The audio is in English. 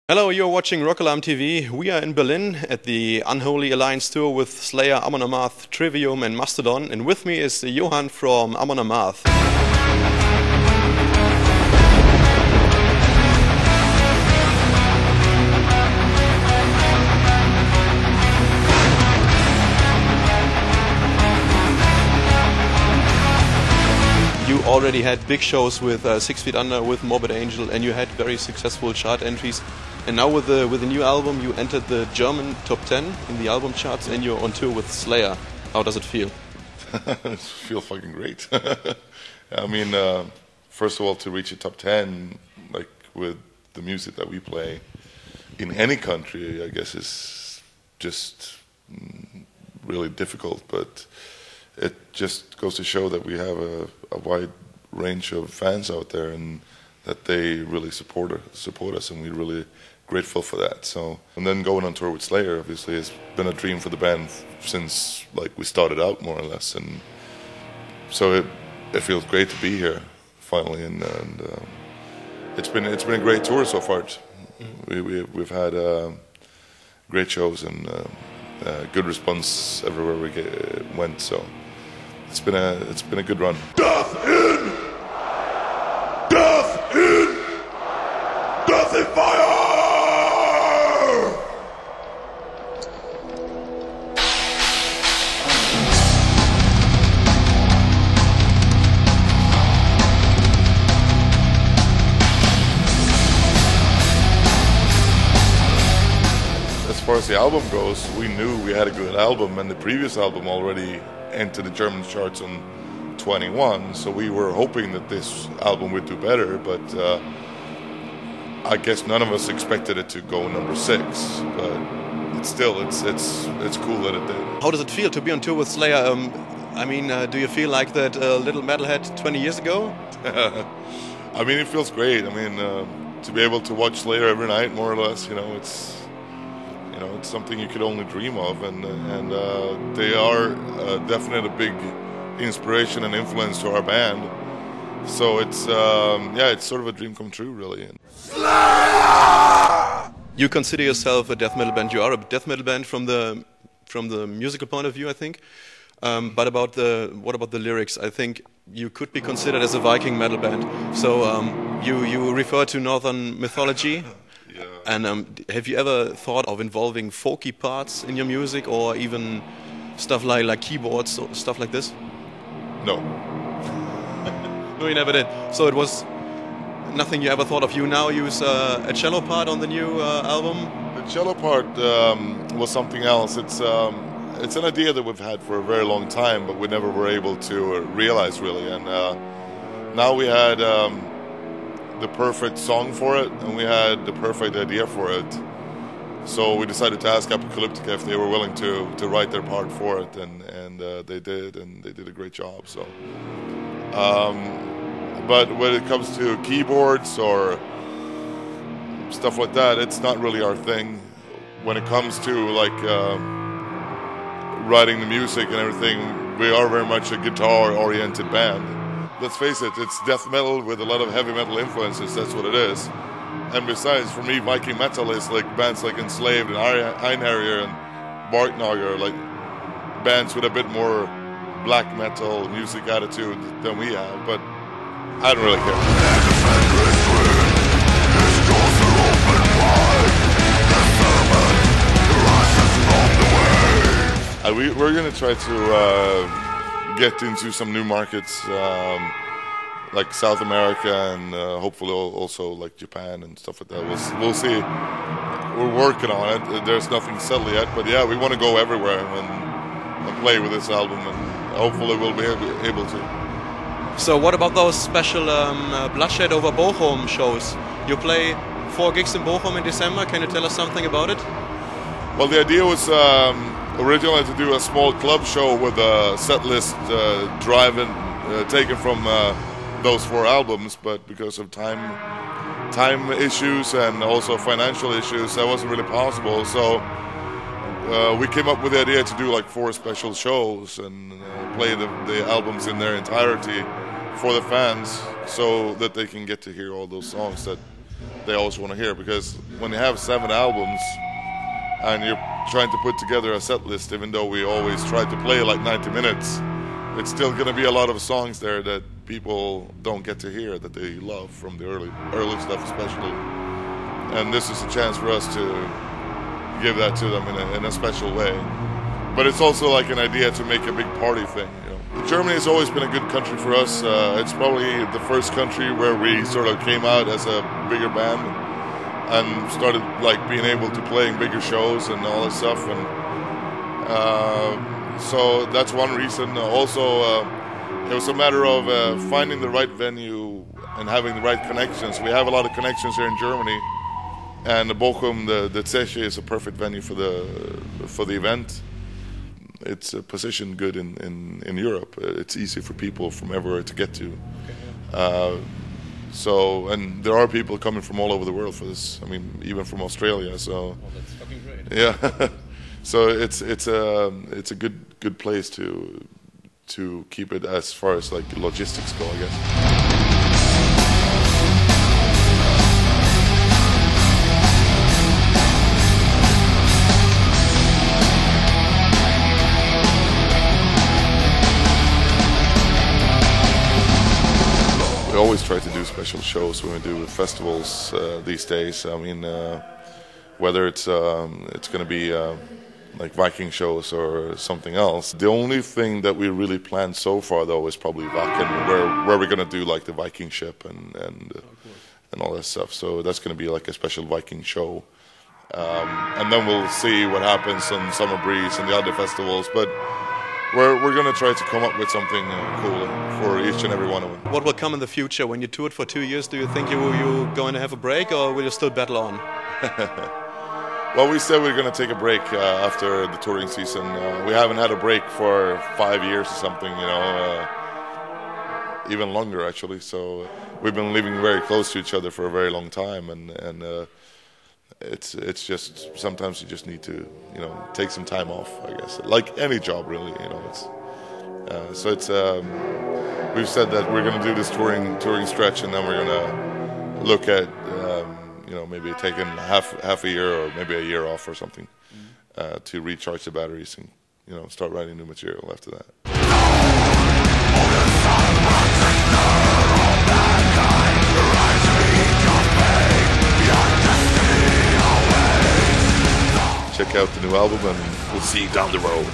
Hello, you're watching Rockalarm TV. We are in Berlin at the Unholy Alliance Tour with Slayer, Amon Amarth, Trivium and Mastodon. And with me is Johan from Amon Amarth. You already had big shows with 6 Feet Under, with Morbid Angel, and you had very successful chart entries. And now with the new album, you entered the German top 10 in the album charts, and you're on tour with Slayer. How does it feel? It feels fucking great. I mean, first of all, to reach a top 10, like with the music that we play in any country, I guess is just really difficult. But it just goes to show that we have a wide range of fans out there, and that they really support us, and we're really grateful for that. So, and then going on tour with Slayer, obviously, has been a dream for the band since like we started out, more or less. And so it feels great to be here finally, and it's been a great tour so far. We've had great shows and good response everywhere we went. So it's been a good run. Death in! Death in! Death in fire! As far as the album goes, we knew we had a good album, and the previous album already entered the German charts on 21, so we were hoping that this album would do better, but I guess none of us expected it to go number 6, but it's cool that it did. How does it feel to be on tour with Slayer? I mean, do you feel like that little metalhead 20 years ago? I mean, it feels great. I mean, to be able to watch Slayer every night, more or less, it's something you could only dream of, and they are definitely a big inspiration and influence to our band. So it's it's sort of a dream come true, really. You consider yourself a death metal band. You are a death metal band from the musical point of view, I think. But what about the lyrics? I think you could be considered as a Viking metal band. So you refer to Northern mythology. Yeah. And have you ever thought of involving folky parts in your music, or even stuff like keyboards or stuff like this? No. No, you never did. So it was nothing you ever thought of. You now use a cello part on the new album? The cello part was something else. It's an idea that we've had for a very long time, but we never were able to realize, really. And now we had the perfect song for it, and we had the perfect idea for it. So we decided to ask Apocalyptica if they were willing to write their part for it, and they did, and they did a great job. So, but when it comes to keyboards or stuff like that, it's not really our thing. When it comes to like writing the music and everything, we are very much a guitar-oriented band. Let's face it, it's death metal with a lot of heavy metal influences, that's what it is. And besides, for me, Viking metal is like bands like Enslaved and Einherjar and Barknager, like bands with a bit more black metal music attitude than we have, but I don't really care. We're going to try to get into some new markets, like South America, and hopefully also like Japan and stuff like that. We'll see. We're working on it. There's nothing settled yet, but yeah, we want to go everywhere and play with this album, and hopefully we'll be able to. So what about those special Bloodshed over Bochum shows? You play 4 gigs in Bochum in December. Can you tell us something about it? Well, the idea was originally to do a small club show with a set list taken from those 4 albums, but because of time issues and also financial issues, that wasn't really possible. So we came up with the idea to do like 4 special shows and play the albums in their entirety for the fans, so that they can get to hear all those songs that they always want to hear, because when you have 7 albums and you're trying to put together a set list, even though we always try to play like 90 minutes, it's still going to be a lot of songs there that people don't get to hear, that they love from the early stuff especially. And this is a chance for us to give that to them in a special way. But it's also like an idea to make a big party thing, you know. Germany has always been a good country for us. It's probably the first country where we sort of came out as a bigger band and started like being able to play in bigger shows and all that stuff. And so that's one reason. Also, it was a matter of finding the right venue and having the right connections. We have a lot of connections here in Germany, and Bochum, the Zeche, is a perfect venue for the event. It's positioned good in Europe. It's easy for people from everywhere to get to. So, and there are people coming from all over the world for this. I mean, even from Australia. So, that's fucking great. Yeah. So it's a good place to keep it as far as like logistics go, I guess. We always try to do special shows when we do festivals these days. I mean, whether it's going to be like Viking shows or something else. The only thing that we really planned so far, though, is probably Wacken, where we're going to do like the Viking ship and all that stuff. So that's going to be like a special Viking show. And then we'll see what happens on Summer Breeze and the other festivals. But we're going to try to come up with something cool for each and every one of them. What will come in the future? When you toured for 2 years, do you think you're going to have a break, or will you still battle on? Well, we said we're going to take a break after the touring season. We haven't had a break for 5 years or something, you know, even longer actually. So we've been living very close to each other for a very long time, and it's just sometimes you just need to, you know, take some time off, I guess, like any job really, you know. So it's we've said that we're going to do this touring stretch, and then we're going to look at you know, maybe taking half a year or maybe a year off or something to recharge the batteries and, you know, start writing new material after that. Check out the new album, and we'll see you down the road.